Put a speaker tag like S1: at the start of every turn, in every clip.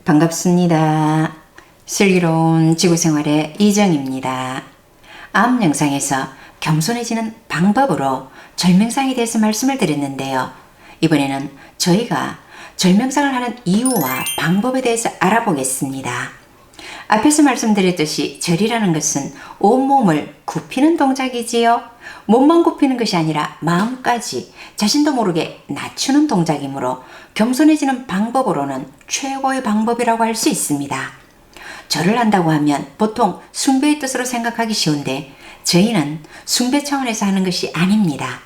S1: 반갑습니다. 슬기로운 지구생활의 이정입니다. 앞 영상에서 겸손해지는 방법으로 절명상에 대해서 말씀을 드렸는데요. 이번에는 저희가 절명상을 하는 이유와 방법에 대해서 알아보겠습니다. 앞에서 말씀드렸듯이 절이라는 것은 온몸을 굽히는 동작이지요. 몸만 굽히는 것이 아니라 마음까지 자신도 모르게 낮추는 동작이므로 겸손해지는 방법으로는 최고의 방법이라고 할 수 있습니다. 절을 한다고 하면 보통 숭배의 뜻으로 생각하기 쉬운데 저희는 숭배 차원에서 하는 것이 아닙니다.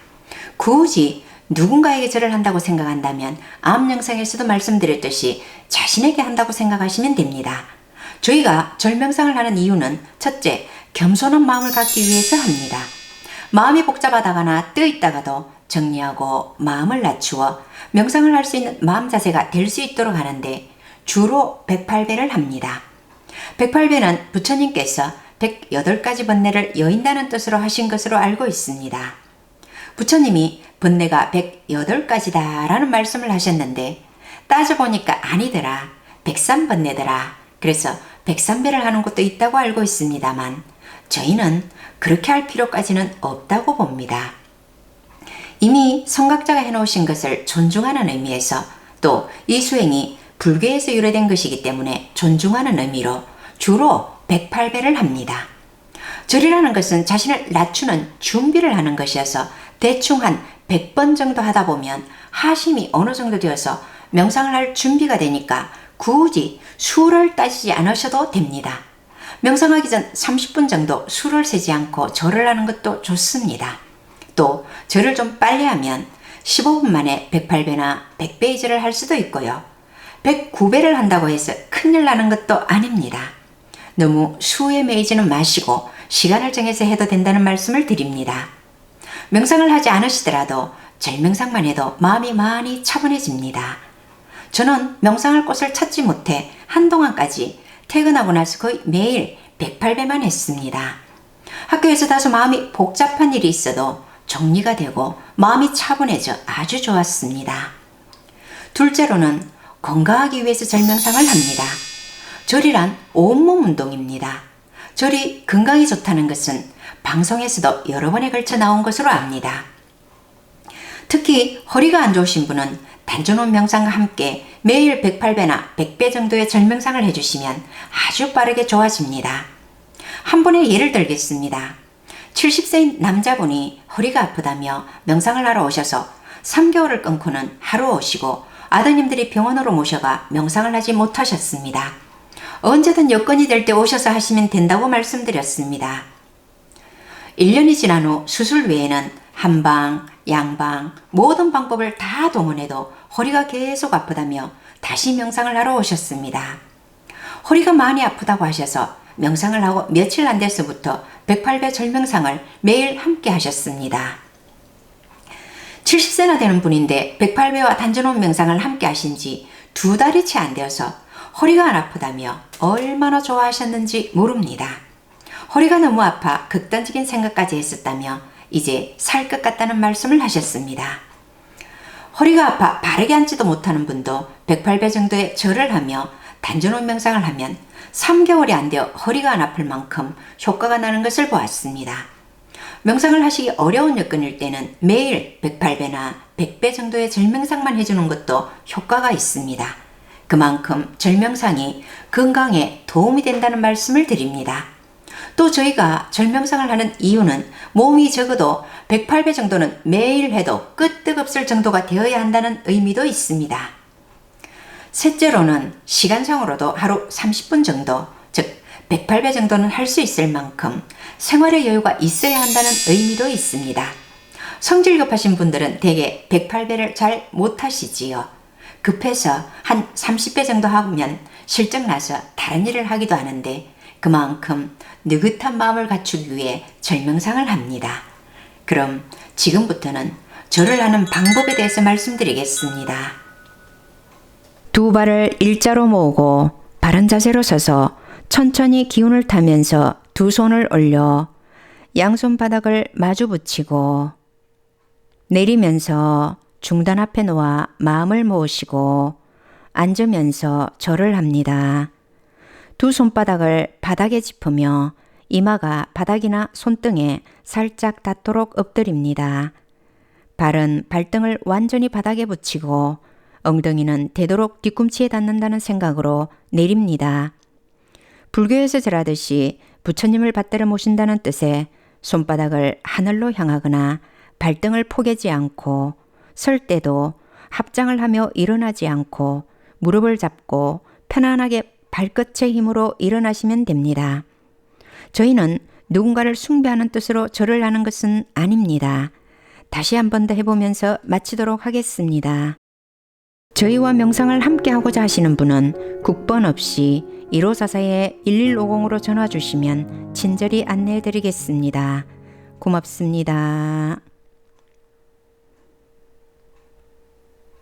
S1: 굳이 누군가에게 절을 한다고 생각한다면 앞 영상에서도 말씀드렸듯이 자신에게 한다고 생각하시면 됩니다. 저희가 절명상을 하는 이유는 첫째, 겸손한 마음을 갖기 위해서 합니다. 마음이 복잡하다거나 뜨있다가도 정리하고 마음을 낮추어 명상을 할 수 있는 마음 자세가 될 수 있도록 하는데 주로 108배를 합니다. 108배는 부처님께서 108가지 번뇌를 여인다는 뜻으로 하신 것으로 알고 있습니다. 부처님이 번뇌가 108가지다 라는 말씀을 하셨는데 따져보니까 아니더라. 103번뇌더라. 그래서 103배를 하는 곳도 있다고 알고 있습니다만 저희는 그렇게 할 필요까지는 없다고 봅니다. 이미 성각자가 해놓으신 것을 존중하는 의미에서 또 이 수행이 불교에서 유래된 것이기 때문에 존중하는 의미로 주로 108배를 합니다. 절이라는 것은 자신을 낮추는 준비를 하는 것이어서 대충 한 100번 정도 하다 보면 하심이 어느 정도 되어서 명상을 할 준비가 되니까 굳이 수를 따지지 않으셔도 됩니다. 명상하기 전 30분 정도 수를 세지 않고 절을 하는 것도 좋습니다. 또 절을 좀 빨리 하면 15분 만에 108배나 100배의 절을 할 수도 있고요. 109배를 한다고 해서 큰일 나는 것도 아닙니다. 너무 수에 매이지는 마시고 시간을 정해서 해도 된다는 말씀을 드립니다. 명상을 하지 않으시더라도 절명상만 해도 마음이 많이 차분해집니다. 저는 명상할 곳을 찾지 못해 한동안까지 퇴근하고 나서 거의 매일 108배만 했습니다. 학교에서 다소 마음이 복잡한 일이 있어도 정리가 되고 마음이 차분해져 아주 좋았습니다. 둘째로는 건강하기 위해서 절명상을 합니다. 절이란 온몸 운동입니다. 절이 건강이 좋다는 것은 방송에서도 여러 번에 걸쳐 나온 것으로 압니다. 특히 허리가 안 좋으신 분은 단전원 명상과 함께 매일 108배나 100배 정도의 절명상을 해주시면 아주 빠르게 좋아집니다. 한 분의 예를 들겠습니다. 70세인 남자분이 허리가 아프다며 명상을 하러 오셔서 3개월을 끊고는 하루 오시고 아드님들이 병원으로 모셔가 명상을 하지 못하셨습니다. 언제든 여건이 될 때 오셔서 하시면 된다고 말씀드렸습니다. 1년이 지난 후 수술 외에는 한방, 양방 모든 방법을 다 동원해도 허리가 계속 아프다며 다시 명상을 하러 오셨습니다. 허리가 많이 아프다고 하셔서 명상을 하고 며칠 안 돼서부터 108배 절명상을 매일 함께 하셨습니다. 70세나 되는 분인데 108배와 단전원 명상을 함께 하신 지 2달이 채 안 되어서 허리가 안 아프다며 얼마나 좋아하셨는지 모릅니다. 허리가 너무 아파 극단적인 생각까지 했었다며 이제 살 것 같다는 말씀을 하셨습니다. 허리가 아파 바르게 앉지도 못하는 분도 108배 정도의 절을 하며 단전원 명상을 하면 3개월이 안 되어 허리가 안 아플 만큼 효과가 나는 것을 보았습니다. 명상을 하시기 어려운 여건일 때는 매일 108배나 100배 정도의 절명상만 해주는 것도 효과가 있습니다. 그만큼 절명상이 건강에 도움이 된다는 말씀을 드립니다. 또 저희가 절명상을 하는 이유는 몸이 적어도 108배 정도는 매일 해도 끄떡없을 정도가 되어야 한다는 의미도 있습니다. 셋째로는 시간상으로도 하루 30분 정도, 즉 108배 정도는 할 수 있을 만큼 생활의 여유가 있어야 한다는 의미도 있습니다. 성질 급하신 분들은 대개 108배를 잘 못하시지요. 급해서 한 30배 정도 하면 실적 나서 다른 일을 하기도 하는데 그만큼 느긋한 마음을 갖추기 위해 절명상을 합니다. 그럼 지금부터는 절을 하는 방법에 대해서 말씀드리겠습니다. 두 발을 일자로 모으고 바른 자세로 서서 천천히 기운을 타면서 두 손을 올려 양손 바닥을 마주 붙이고 내리면서 중단 앞에 놓아 마음을 모으시고 앉으면서 절을 합니다. 두 손바닥을 바닥에 짚으며 이마가 바닥이나 손등에 살짝 닿도록 엎드립니다. 발은 발등을 완전히 바닥에 붙이고 엉덩이는 되도록 뒤꿈치에 닿는다는 생각으로 내립니다. 불교에서 절하듯이 부처님을 받들어 모신다는 뜻의 손바닥을 하늘로 향하거나 발등을 포개지 않고 설 때도 합장을 하며 일어나지 않고 무릎을 잡고 편안하게 발끝의 힘으로 일어나시면 됩니다. 저희는 누군가를 숭배하는 뜻으로 절을 하는 것은 아닙니다. 다시 한 번 더 해보면서 마치도록 하겠습니다. 저희와 명상을 함께 하고자 하시는 분은 국번 없이 1544-1150으로 전화 주시면 친절히 안내해 드리겠습니다. 고맙습니다.